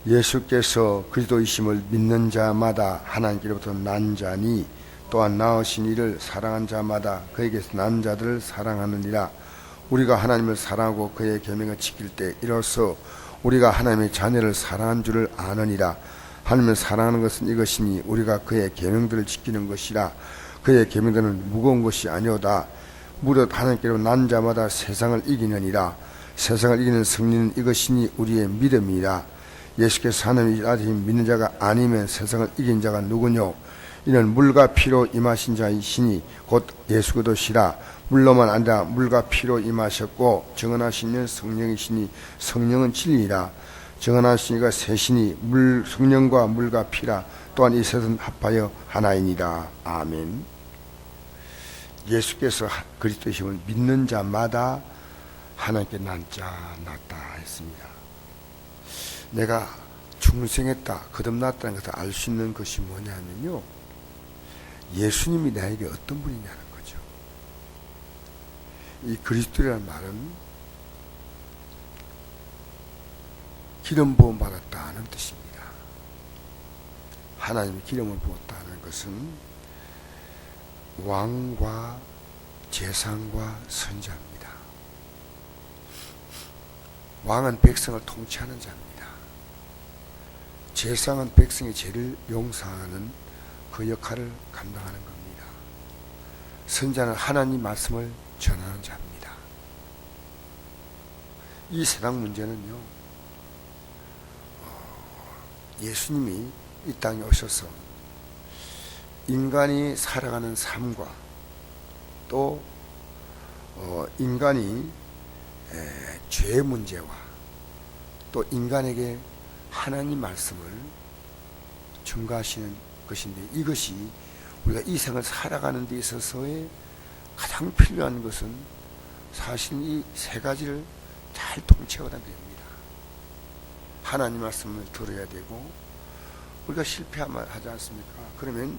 예수께서 그리스도이심을 믿는 자마다 하나님께로부터 난 자니 또한 낳으신 이를 사랑한 자마다 그에게서 난 자들을 사랑하느니라. 우리가 하나님을 사랑하고 그의 계명을 지킬 때 이로써 우리가 하나님의 자녀를 사랑한 줄을 아느니라. 하나님을 사랑하는 것은 이것이니 우리가 그의 계명들을 지키는 것이라. 그의 계명들은 무거운 것이 아니오다. 무릇 하나님께로 난 자마다 세상을 이기느니라. 세상을 이기는 승리는 이것이니 우리의 믿음이라. 예수께서 하나님의 아들을 믿는 자가 아니면 세상을 이긴 자가 누구뇨? 이는 물과 피로 임하신 자이시니 곧 예수 그리스도시라. 물로만 아니라 물과 피로 임하셨고 정언하신 이는 성령이시니 성령은 진리라. 정언하신 이가 셋이니 성령과 물과 피라. 또한 이 셋은 합하여 하나이니라. 아멘. 예수께서 그리스도이심을 믿는 자마다 하나님께 낳자 했습니다. 내가 중생했다, 거듭났다는 것을 알 수 있는 것이 뭐냐면요, 예수님이 나에게 어떤 분이냐는 거죠. 이 그리스도라는 말은 기름 부음 받았다는 뜻입니다. 하나님이 기름을 부었다는 것은 왕과 제사장과 선자입니다. 왕은 백성을 통치하는 자입니다. 제사장은 백성의 죄를 용서하는 그 역할을 감당하는 겁니다. 선자는 하나님 말씀을 전하는 자입니다. 이 세상 문제는요, 예수님이 이 땅에 오셔서 인간이 살아가는 삶과 또 인간이 죄의 문제와 또 인간에게 하나님 말씀을 증거하시는 것인데, 이것이 우리가 이 생을 살아가는 데 있어서의 가장 필요한 것은 사실 이 세 가지를 잘 통치하다 됩니다. 하나님 말씀을 들어야 되고, 우리가 실패하면 하지 않습니까? 그러면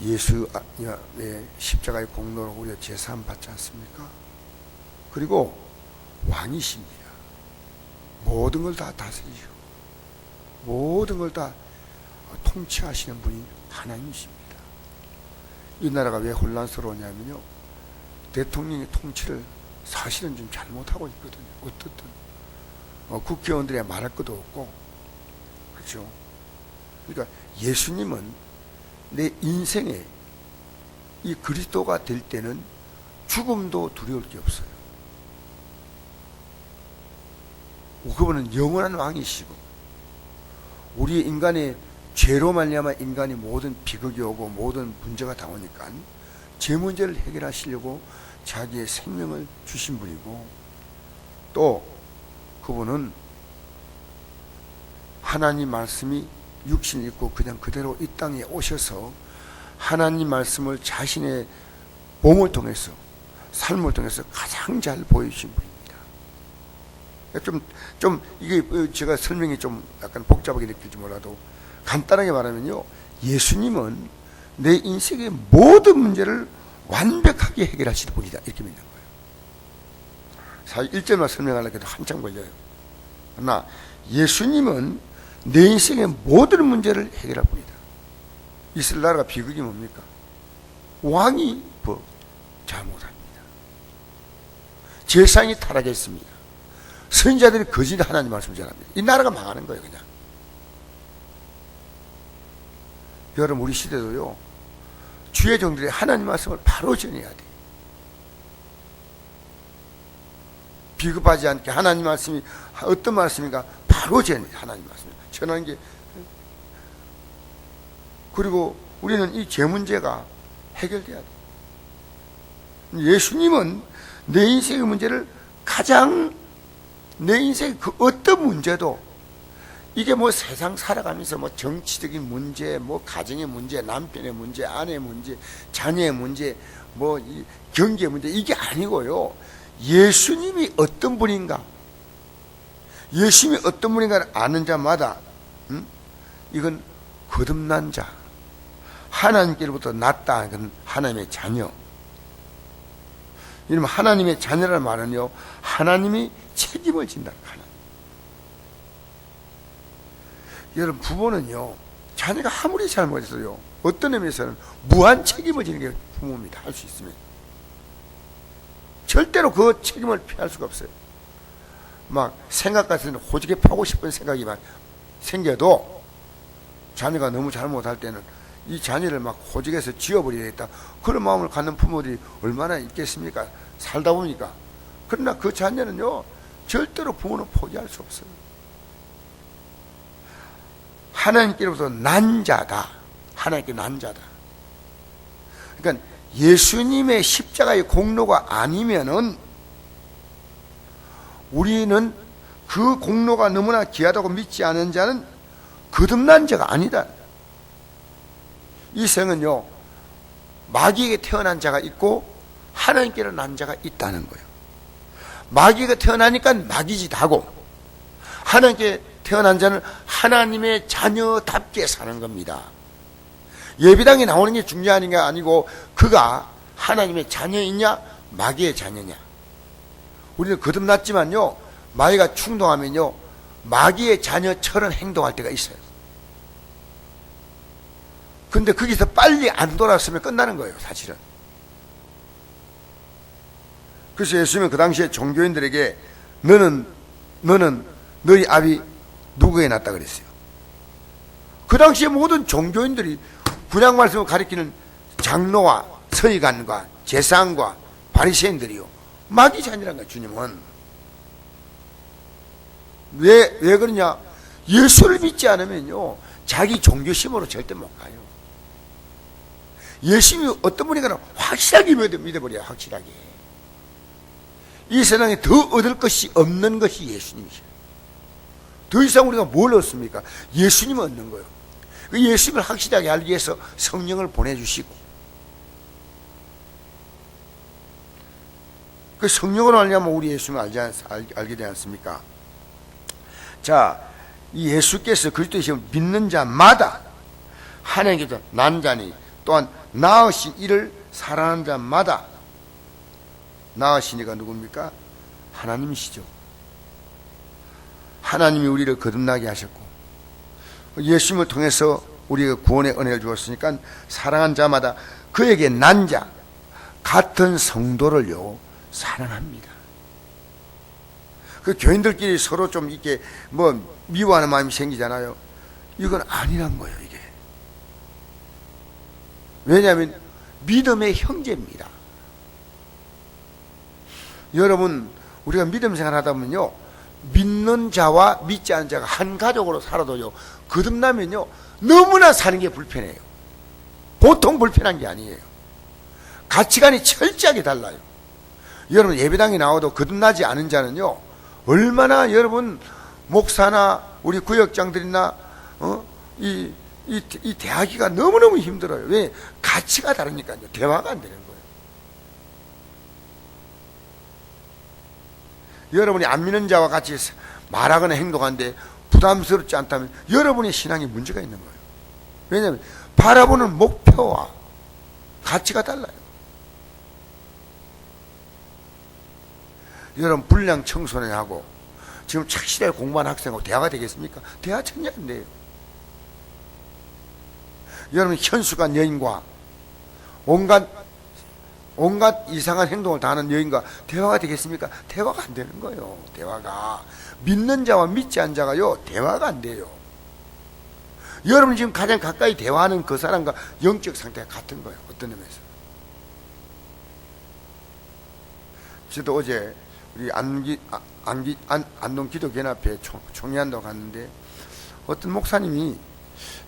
예수의 십자가의 공로로 우리가 제사함 받지 않습니까? 그리고 왕이십니다. 모든 걸 다 다스리시고 모든 걸 다 통치하시는 분이 하나님이십니다. 이 나라가 왜 혼란스러우냐면요, 대통령의 통치를 사실은 좀 잘못하고 있거든요. 어떻든 국회의원들이 말할 것도 없고, 그렇죠? 그러니까 예수님은 내 인생에 이 그리스도가 될 때는 죽음도 두려울 게 없어요. 그분은 영원한 왕이시고, 우리 인간의 죄로 말미암아 인간이 모든 비극이 오고 모든 문제가 다 오니까 죄 문제를 해결하시려고 자기의 생명을 주신 분이고, 또 그분은 하나님 말씀이 육신을 입고 그냥 그대로 이 땅에 오셔서 하나님 말씀을 자신의 몸을 통해서, 삶을 통해서 가장 잘 보여주신 분입니다. 이게 제가 설명이 좀 약간 복잡하게 느낄지 몰라도 간단하게 말하면요, 예수님은 내 인생의 모든 문제를 완벽하게 해결하시는 분이다, 이렇게 믿는 거예요. 사실 1절만 설명하려고 해도 한참 걸려요. 그러나 예수님은 내 인생의 모든 문제를 해결할 분이다. 이스라엘 나라가 비극이 뭡니까? 왕이 잘못합니다. 제사장이 타락했습니다. 선지자들이 거짓 하나님 말씀을 전합니다. 이 나라가 망하는 거예요, 그냥. 여러분, 우리 시대도요, 주의 종들이 하나님 말씀을 바로 전해야 돼. 비겁하지 않게 하나님 말씀이 어떤 말씀인가 바로 전해. 하나님 말씀 전하는 게. 그리고 우리는 이 죄 문제가 해결돼야 돼. 예수님은 내 인생의 문제를 가장, 내 인생의 그 어떤 문제도, 이게 뭐 세상 살아가면서 뭐 정치적인 문제, 뭐 가정의 문제, 남편의 문제, 아내의 문제, 자녀의 문제, 뭐 경제의 문제, 이게 아니고요, 예수님이 어떤 분인가, 예수님이 어떤 분인가를 아는 자마다 이건 거듭난 자, 하나님께로부터 났다, 이건 하나님의 자녀. 이러면 하나님의 자녀라는 말은요, 하나님이 책임을 진다. 여러분, 부모는요, 자녀가 아무리 잘못했어요, 어떤 의미에서는 무한 책임을 지는 게 부모입니다. 할 수 있으면. 절대로 그 책임을 피할 수가 없어요. 막 생각 같은 호지게 파고 싶은 생각이 막 생겨도 자녀가 너무 잘못할 때는 이 자녀를 막 호직해서 지워버리겠다, 그런 마음을 갖는 부모들이 얼마나 있겠습니까? 살다 보니까. 그러나 그 자녀는요, 절대로 부모는 포기할 수 없어요. 하나님께로부터 난 자다. 하나님께 난 자다. 그러니까 예수님의 십자가의 공로가 아니면은 우리는 그 공로가 너무나 귀하다고 믿지 않은 자는 거듭난 자가 아니다. 이 생은요, 마귀에게 태어난 자가 있고 하나님께로 난 자가 있다는 거예요. 마귀가 태어나니까 마귀짓하고, 하나님께 태어난 자는 하나님의 자녀답게 사는 겁니다. 예배당에 나오는 게 중요한 게 아니고 그가 하나님의 자녀이냐 마귀의 자녀냐. 우리는 거듭났지만요, 마귀가 충동하면요, 마귀의 자녀처럼 행동할 때가 있어요. 근데 거기서 빨리 안 돌아서면 끝나는 거예요, 사실은. 그래서 예수님은 그 당시에 종교인들에게 너는 너희 아비 누구에게 낳았다 그랬어요. 그 당시에 모든 종교인들이 구약 말씀을 가리키는 장로와 서기관과 제사장과 바리새인들이요, 마귀 자녀란 거예요. 주님은 왜 그러냐? 예수를 믿지 않으면요, 자기 종교심으로 절대 못 가요. 예수님이 어떤 분이가는 확실하게 믿어버려요. 확실하게. 이 세상에 더 얻을 것이 없는 것이 예수님이죠. 더 이상 우리가 뭘 얻습니까? 예수님을 얻는 거예요. 그 예수님을 확실하게 알기 위해서 성령을 보내주시고, 그 성령을 알려면 우리 예수님을 알게 되지 않습니까? 자, 이 예수께서 그리스도이심을 믿는 자마다 하나님께서 난 자니 또한 낳으신 이를 사랑하는 자마다, 낳으신 이가 누굽니까? 하나님이시죠. 하나님이 우리를 거듭나게 하셨고 예수님을 통해서 우리가 구원의 은혜를 주었으니까 사랑한 자마다 그에게 난 자 같은 성도를요 사랑합니다. 그 교인들끼리 서로 좀 이렇게 미워하는 마음이 생기잖아요. 이건 아니란 거예요, 이게. 왜냐하면 믿음의 형제입니다. 여러분, 우리가 믿음 생활하다 보면요, 믿는 자와 믿지 않는 자가 한 가족으로 살아도요, 거듭나면요 너무나 사는 게 불편해요. 보통 불편한 게 아니에요. 가치관이 철저하게 달라요. 여러분, 예배당에 나와도 거듭나지 않은 자는요, 얼마나 여러분 목사나 우리 구역장들이나 이 대하기가 너무너무 힘들어요. 왜? 가치가 다르니까요. 대화가 안 되는 거예요. 여러분이 안 믿는 자와 같이 말하거나 행동하는데 부담스럽지 않다면 여러분의 신앙에 문제가 있는 거예요. 왜냐하면 바라보는 목표와 가치가 달라요. 여러분, 불량 청소년하고 지금 착실하게 공부한 학생하고 대화가 되겠습니까? 대화 전혀 안 돼요. 여러분, 현수간 여인과 온갖 이상한 행동을 다 하는 여인과 대화가 되겠습니까? 대화가 안 되는 거예요. 대화가. 믿는 자와 믿지 않는 자가요, 대화가 안 돼요. 여러분 지금 가장 가까이 대화하는 그 사람과 영적 상태가 같은 거예요. 어떤 의미에서. 저도 어제 우리 안동 기도연합회 총회한다고 갔는데 어떤 목사님이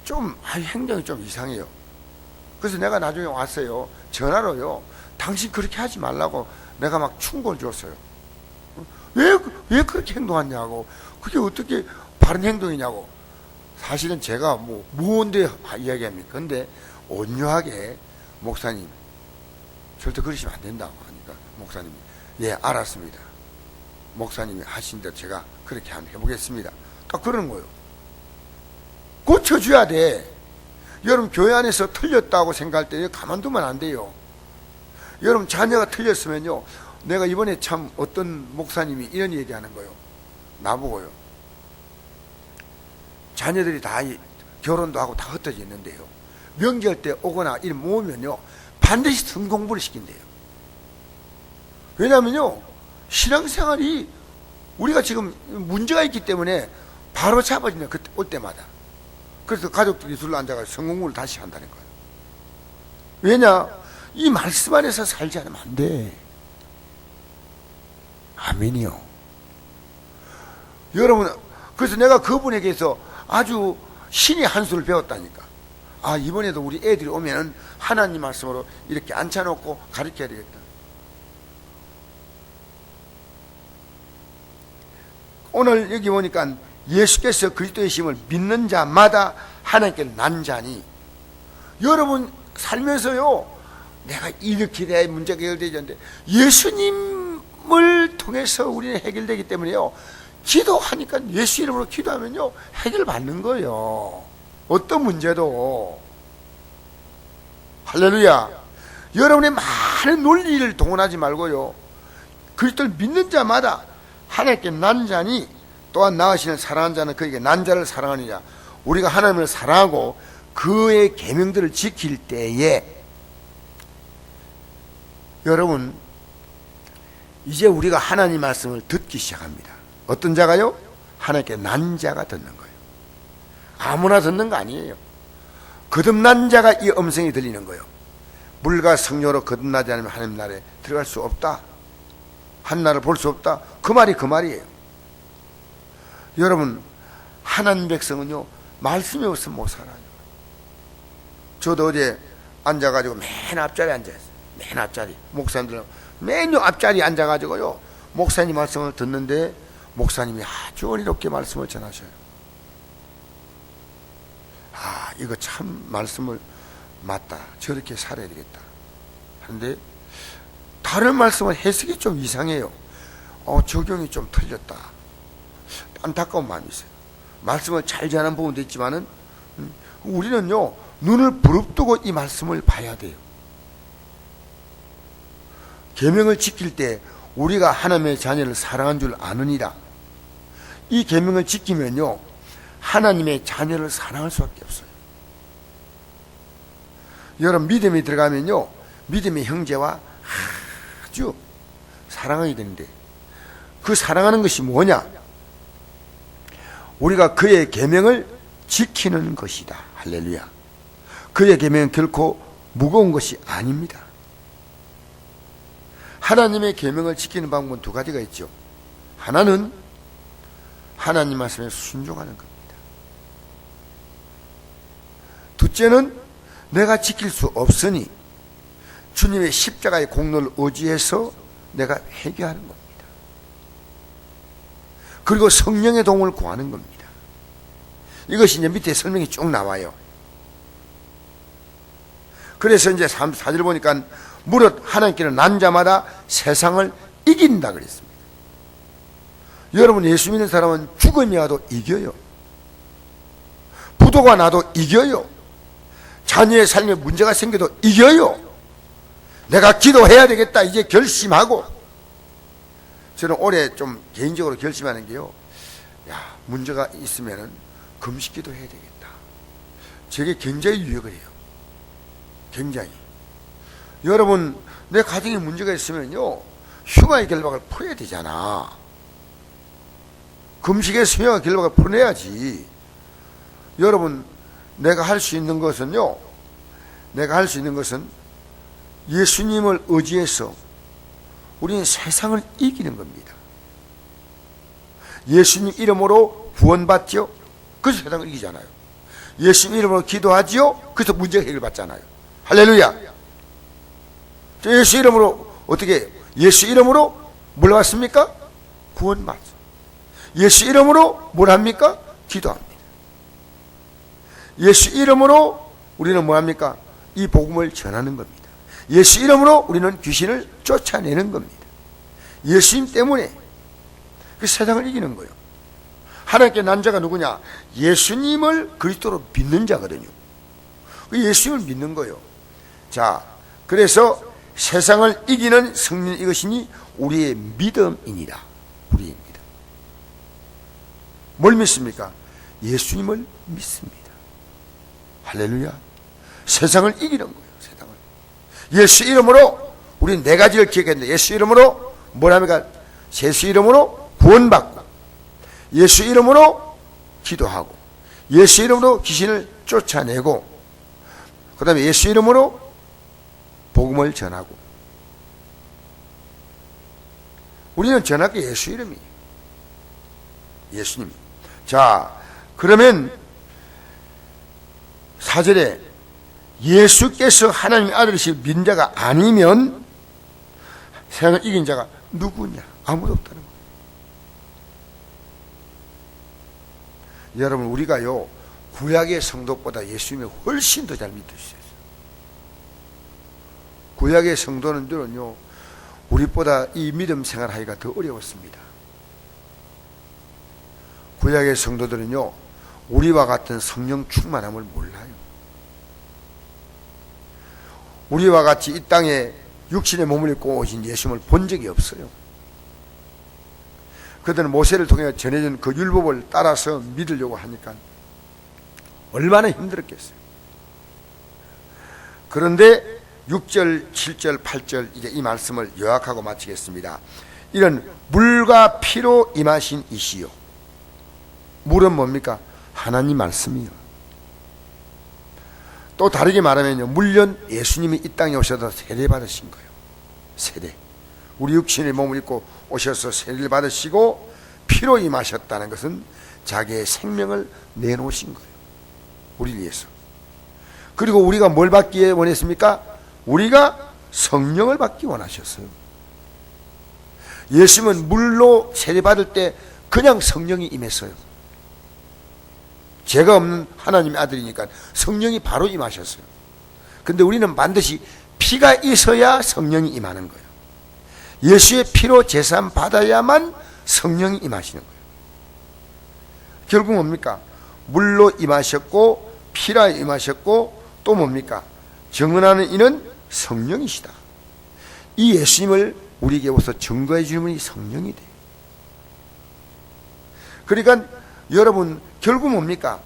좀 행동이 좀 이상해요. 그래서 내가 나중에 왔어요. 전화로요, 당신 그렇게 하지 말라고 내가 막 충고를 줬어요. 왜 그렇게 행동하냐고, 그게 어떻게 바른 행동이냐고. 사실은 제가 무언데 이야기합니까? 근데 온유하게, 목사님 절대 그러시면 안 된다고 하니까 목사님이 예, 알았습니다. 목사님이 하신 대로 제가 그렇게 한번 해보겠습니다. 딱 그러는 거예요. 고쳐줘야 돼. 여러분, 교회 안에서 틀렸다고 생각할 때 가만두면 안 돼요. 여러분, 자녀가 틀렸으면요, 내가 이번에 참 어떤 목사님이 이런 얘기하는 거예요. 나보고요, 자녀들이 다 결혼도 하고 다 흩어져 있는데요, 명절 때 오거나 일 모으면요 반드시 성공부를 시킨대요. 왜냐하면요 신앙생활이 우리가 지금 문제가 있기 때문에 바로 잡아지네, 그때 올 때마다. 그래서 가족들이 둘러 앉아서 성공부를 다시 한다는 거예요. 왜냐? 이 말씀 안에서 살지 않으면 안 돼. 아멘이요. 여러분, 그래서 내가 그분에게서 아주 신의 한 수를 배웠다니까. 아, 이번에도 우리 애들이 오면은 하나님 말씀으로 이렇게 앉혀놓고 가르쳐야 되겠다. 오늘 여기 보니까 예수께서 그리스도의 심을 믿는 자마다 하나님께 난 자니, 여러분 살면서요 내가 이렇게 내 문제가 해결되지 않는데 예수님을 통해서 우리는 해결되기 때문에요, 기도하니까 예수 이름으로 기도하면요 해결받는 거예요. 어떤 문제도. 할렐루야. 여러분의 많은 논리를 동원하지 말고요, 그리스도를 믿는 자마다 하나님께 난 자니 또한 나으시는 사랑하는 자는 그에게 난 자를 사랑하느냐. 우리가 하나님을 사랑하고 그의 계명들을 지킬 때에, 여러분 이제 우리가 하나님 말씀을 듣기 시작합니다. 어떤 자가요? 하나님께 난 자가 듣는 거예요. 아무나 듣는 거 아니에요. 거듭난 자가 이 음성이 들리는 거예요. 물과 성령으로 거듭나지 않으면 하나님 나라에 들어갈 수 없다, 한나를 볼 수 없다, 그 말이 그 말이에요. 여러분 하나님 백성은요 말씀이 없으면 못 살아요. 저도 어제 앉아가지고 맨 앞자리에 앉아있어요. 맨 앞자리. 목사님들 맨 앞자리에 앉아가지고요 목사님 말씀을 듣는데 목사님이 아주 은혜롭게 말씀을 전하셔요. 아, 이거 참 말씀을 맞다, 저렇게 살아야 되겠다 하는데 다른 말씀은 해석이 좀 이상해요. 적용이 좀 틀렸다, 안타까운 마음이 있어요. 말씀을 잘 전하는 부분도 있지만은 우리는요 눈을 부릅뜨고 이 말씀을 봐야 돼요. 계명을 지킬 때 우리가 하나님의 자녀를 사랑한 줄 아느니라. 이 계명을 지키면요 하나님의 자녀를 사랑할 수밖에 없어요. 여러분 믿음이 들어가면요 믿음의 형제와 아주 사랑하게 되는데, 그 사랑하는 것이 뭐냐? 우리가 그의 계명을 지키는 것이다. 할렐루야. 그의 계명은 결코 무거운 것이 아닙니다. 하나님의 계명을 지키는 방법은 두 가지가 있죠. 하나는 하나님 말씀에 순종하는 겁니다. 둘째는 내가 지킬 수 없으니 주님의 십자가의 공로를 의지해서 내가 회개하는 겁니다. 그리고 성령의 도움을 구하는 겁니다. 이것이 이제 밑에 설명이 쭉 나와요. 그래서 이제 4절 보니까 무릇 하나님께는 난 자마다 세상을 이긴다 그랬습니다. 여러분 예수 믿는 사람은 죽음이 와도 이겨요. 부도가 나도 이겨요. 자녀의 삶에 문제가 생겨도 이겨요. 내가 기도해야 되겠다 이제 결심하고, 저는 올해 좀 개인적으로 결심하는 게요, 야 문제가 있으면은 금식기도 해야 되겠다. 저게 굉장히 유익을 해요. 굉장히. 여러분 내 가정에 문제가 있으면요 휴가의 결박을 풀어야 되잖아. 금식에서 휴가의 결박을 풀어내야지. 여러분 내가 할 수 있는 것은요, 내가 할 수 있는 것은 예수님을 의지해서 우리는 세상을 이기는 겁니다. 예수님 이름으로 구원받죠? 그래서 세상을 이기잖아요. 예수님 이름으로 기도하지요? 그래서 문제가 해결받잖아요. 할렐루야. 예수 이름으로 어떻게 해요? 예수 이름으로 뭘 받습니까? 구원받죠. 예수 이름으로 뭘 합니까? 기도합니다. 예수 이름으로 우리는 뭐 합니까? 이 복음을 전하는 겁니다. 예수 이름으로 우리는 귀신을 쫓아내는 겁니다. 예수님 때문에 그 세상을 이기는 거예요. 하나님께 난 자가 누구냐? 예수님을 그리스도로 믿는 자거든요. 그 예수님을 믿는 거예요. 자, 그래서 세상을 이기는 승리는 이것이니 우리의 믿음이니라. 우리의 믿음. 뭘 믿습니까? 예수님을 믿습니다. 할렐루야. 세상을 이기는 거예요. 세상을. 예수 이름으로 우리 네 가지를 기억했는데, 예수 이름으로 뭐랍니까? 예수 이름으로 구원받고, 예수 이름으로 기도하고, 예수 이름으로 귀신을 쫓아내고, 그 다음에 예수 이름으로 복음을 전하고. 우리는 전할 게 예수 이름이에요. 예수님. 자, 그러면 4절에 예수께서 하나님의 아들이신 믿는 자가 아니면 세상을 이긴 자가 누구냐? 아무도 없다는 거예요. 여러분, 우리가요 구약의 성도보다 예수님을 훨씬 더 잘 믿을 수 있어요. 구약의 성도는요 우리보다 이 믿음 생활하기가 더 어려웠습니다. 구약의 성도들은요 우리와 같은 성령 충만함을 몰라요. 우리와 같이 이 땅에 육신의 몸을 입고 오신 예수님을 본 적이 없어요. 그들은 모세를 통해 전해진 그 율법을 따라서 믿으려고 하니까 얼마나 힘들었겠어요. 그런데 6절, 7절, 8절 이제 이 말씀을 요약하고 마치겠습니다. 이런 물과 피로 임하신 이시요. 물은 뭡니까? 하나님 말씀이요. 또 다르게 말하면요, 물론 예수님이 이 땅에 오셔서 세례 받으신 거예요. 세례. 우리 육신의 몸을 입고 오셔서 세례를 받으시고 피로 임하셨다는 것은 자기의 생명을 내놓으신 거예요. 우리를 위해서. 그리고 우리가 뭘 받기에 원했습니까? 우리가 성령을 받기 원하셨어요. 예수님은 물로 세례 받을 때 그냥 성령이 임했어요. 죄가 없는 하나님의 아들이니까 성령이 바로 임하셨어요. 근데 우리는 반드시 피가 있어야 성령이 임하는 거예요. 예수의 피로 제사함 받아야만 성령이 임하시는 거예요. 결국 뭡니까? 물로 임하셨고 피라 임하셨고 또 뭡니까? 증언하는 이는 성령이시다. 이 예수님을 우리에게 오서 증거해 주는 분이 성령이 돼요. 그러니까 여러분 결국 뭡니까?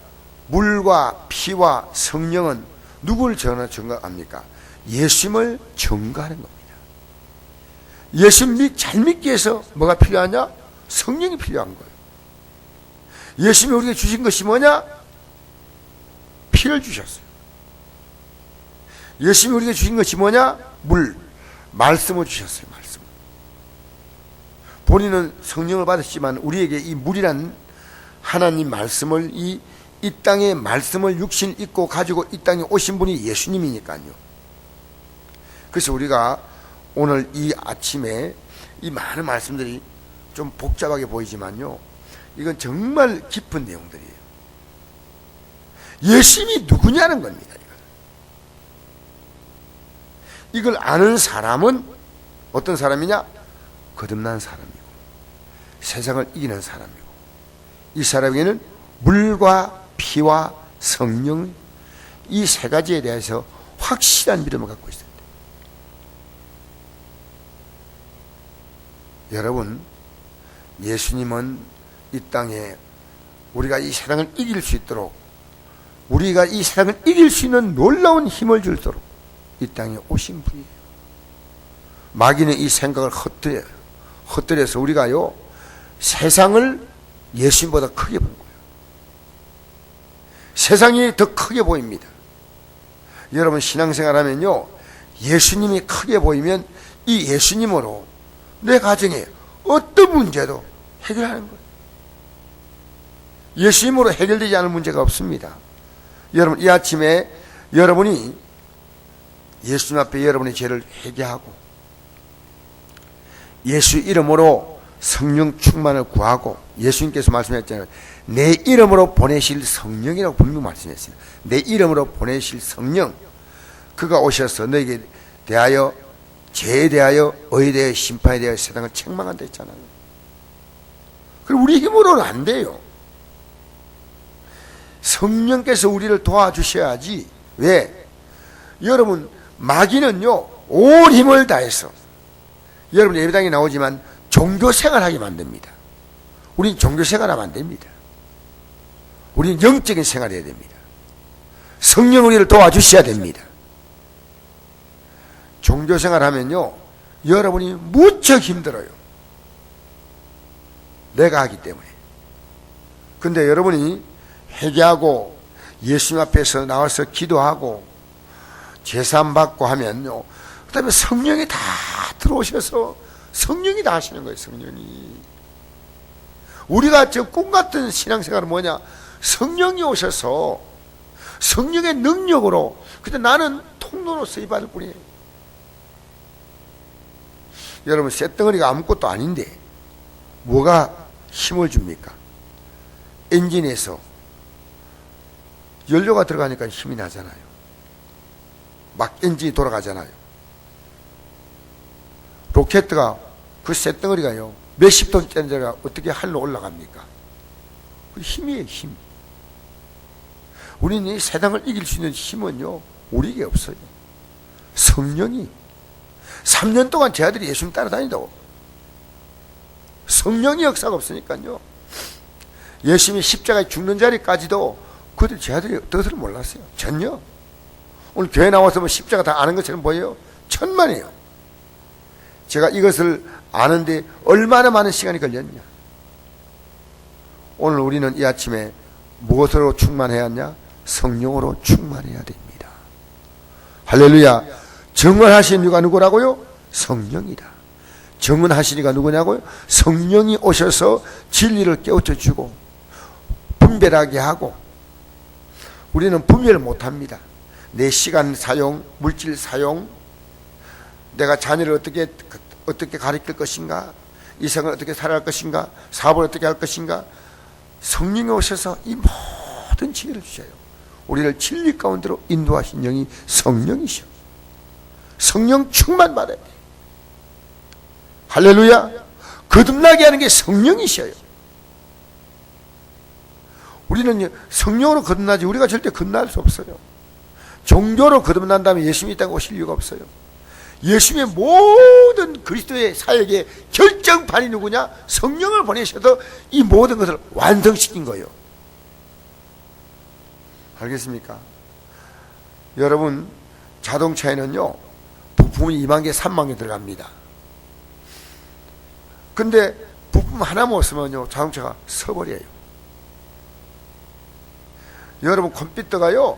물과 피와 성령은 누구를 증거합니까? 예수님을 증거하는 겁니다. 예수님 잘 믿기 위해서 뭐가 필요하냐? 성령이 필요한 거예요. 예수님이 우리에게 주신 것이 뭐냐? 피를 주셨어요. 예수님이 우리에게 주신 것이 뭐냐? 물, 말씀을 주셨어요. 말씀. 본인은 성령을 받으시지만 우리에게 이 물이란 하나님 말씀을 이 땅에 말씀을 육신 입고 가지고 이 땅에 오신 분이 예수님이니까요. 그래서 우리가 오늘 이 아침에 이 많은 말씀들이 좀 복잡하게 보이지만요, 이건 정말 깊은 내용들이에요. 예수님이 누구냐는 겁니다. 이걸 아는 사람은 어떤 사람이냐? 거듭난 사람이고 세상을 이기는 사람이고, 이 사람에게는 물과 피와 성령, 이 세 가지에 대해서 확실한 믿음을 갖고 있어야 돼요. 여러분, 예수님은 이 땅에 우리가 이 세상을 이길 수 있도록, 우리가 이 세상을 이길 수 있는 놀라운 힘을 주도록 이 땅에 오신 분이에요. 마귀는 이 생각을 헛들여서 우리가요 세상을 예수님보다 크게 본 거예요. 세상이 더 크게 보입니다. 여러분 신앙생활 하면요, 예수님이 크게 보이면 이 예수님으로 내 가정에 어떤 문제도 해결하는 거예요. 예수님으로 해결되지 않을 문제가 없습니다. 여러분 이 아침에 여러분이 예수님 앞에 여러분의 죄를 회개하고 예수 이름으로 성령 충만을 구하고, 예수님께서 말씀하셨잖아요. 내 이름으로 보내실 성령이라고 분명히 말씀했어요. 내 이름으로 보내실 성령, 그가 오셔서 너에게 대하여 죄에 대하여 의에 대하여 심판에 대하여 세상을 책망한다 했잖아요. 그리고 우리 힘으로는 안 돼요. 성령께서 우리를 도와주셔야지. 왜? 여러분 마귀는요 온 힘을 다해서, 여러분 예배당에 나오지만 종교생활하게 만듭니다. 우린 종교생활하면 안 됩니다. 우리는 영적인 생활을 해야 됩니다. 성령 우리를 도와주셔야 됩니다. 종교생활 하면요, 여러분이 무척 힘들어요. 내가 하기 때문에. 근데 여러분이 회개하고 예수님 앞에서 나와서 기도하고 제사함 받고 하면요, 그 다음에 성령이 다 들어오셔서 성령이 다 하시는 거예요. 성령이. 우리가 저 꿈같은 신앙생활은 뭐냐, 성령이 오셔서 성령의 능력으로, 근데 나는 통로로 쓰임받을 뿐이에요. 여러분, 쇳덩어리가 아무것도 아닌데 뭐가 힘을 줍니까? 엔진에서 연료가 들어가니까 힘이 나잖아요. 막 엔진이 돌아가잖아요. 로켓가 그 쇳덩어리가요, 몇십 톤짜리가 어떻게 하늘로 올라갑니까? 그 힘이에요, 힘. 우리는 이 세상을 이길 수 있는 힘은요, 우리에게 없어요. 성령이. 3년 동안 제 아들이 예수님 따라다닌다고. 성령의 역사가 없으니까요. 예수님이 십자가에 죽는 자리까지도 그들 제 아들이 뜻을 몰랐어요. 전혀. 오늘 교회 나와서 뭐 십자가 다 아는 것처럼 보여요? 천만이에요. 제가 이것을 아는데 얼마나 많은 시간이 걸렸냐. 오늘 우리는 이 아침에 무엇으로 충만해야 하냐? 성령으로 충만해야 됩니다. 할렐루야. 정언하신 이가 누구라고요? 성령이다. 정언하신 이가 누구냐고요? 성령이 오셔서 진리를 깨우쳐 주고 분별하게 하고. 우리는 분별을 못합니다. 내 시간 사용, 물질 사용, 내가 자녀를 어떻게 가르칠 것인가, 이생을 어떻게 살아갈 것인가, 사업을 어떻게 할 것인가. 성령이 오셔서 이 모든 지혜를 주셔요. 우리를 진리 가운데로 인도하신 영이 성령이셔. 성령 충만 받아야 돼. 할렐루야. 거듭나게 하는 게 성령이셔요. 우리는 성령으로 거듭나지 우리가 절대 거듭날 수 없어요. 종교로 거듭난다면 예수님이 이 땅에 오실 이유가 없어요. 예수님의 모든 그리스도의 사역의 결정판이 누구냐? 성령을 보내셔서 이 모든 것을 완성시킨 거예요. 알겠습니까? 여러분, 자동차에는요, 부품이 2만 개, 3만 개 들어갑니다. 근데 부품 하나 못 쓰면요, 자동차가 서버려요. 여러분, 컴퓨터가요,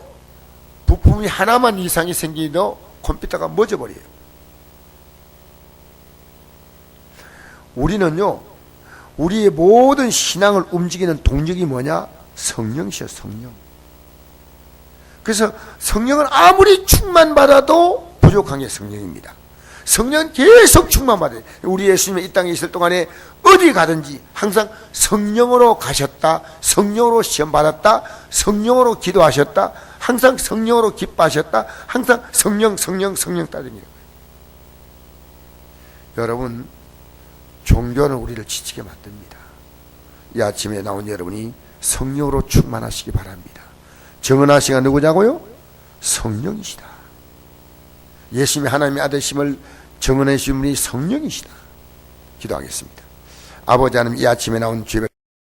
부품이 하나만 이상이 생기도 컴퓨터가 멎어버려요. 우리는요, 우리의 모든 신앙을 움직이는 동력이 뭐냐? 성령이셔, 성령. 그래서 성령은 아무리 충만받아도 부족한 게 성령입니다. 성령은 계속 충만받아요. 우리 예수님이 이 땅에 있을 동안에 어디 가든지 항상 성령으로 가셨다, 성령으로 시험받았다, 성령으로 기도하셨다, 항상 성령으로 기뻐하셨다, 항상 성령 따르는 거예요. 여러분, 종교는 우리를 지치게 만듭니다. 이 아침에 나온 여러분이 성령으로 충만하시기 바랍니다. 정언하시가 누구냐고요? 성령이시다. 예수님이 하나님의 아들심을 정언해 주신 분이 성령이시다. 기도하겠습니다. 아버지 하나님, 이 아침에 나온 주의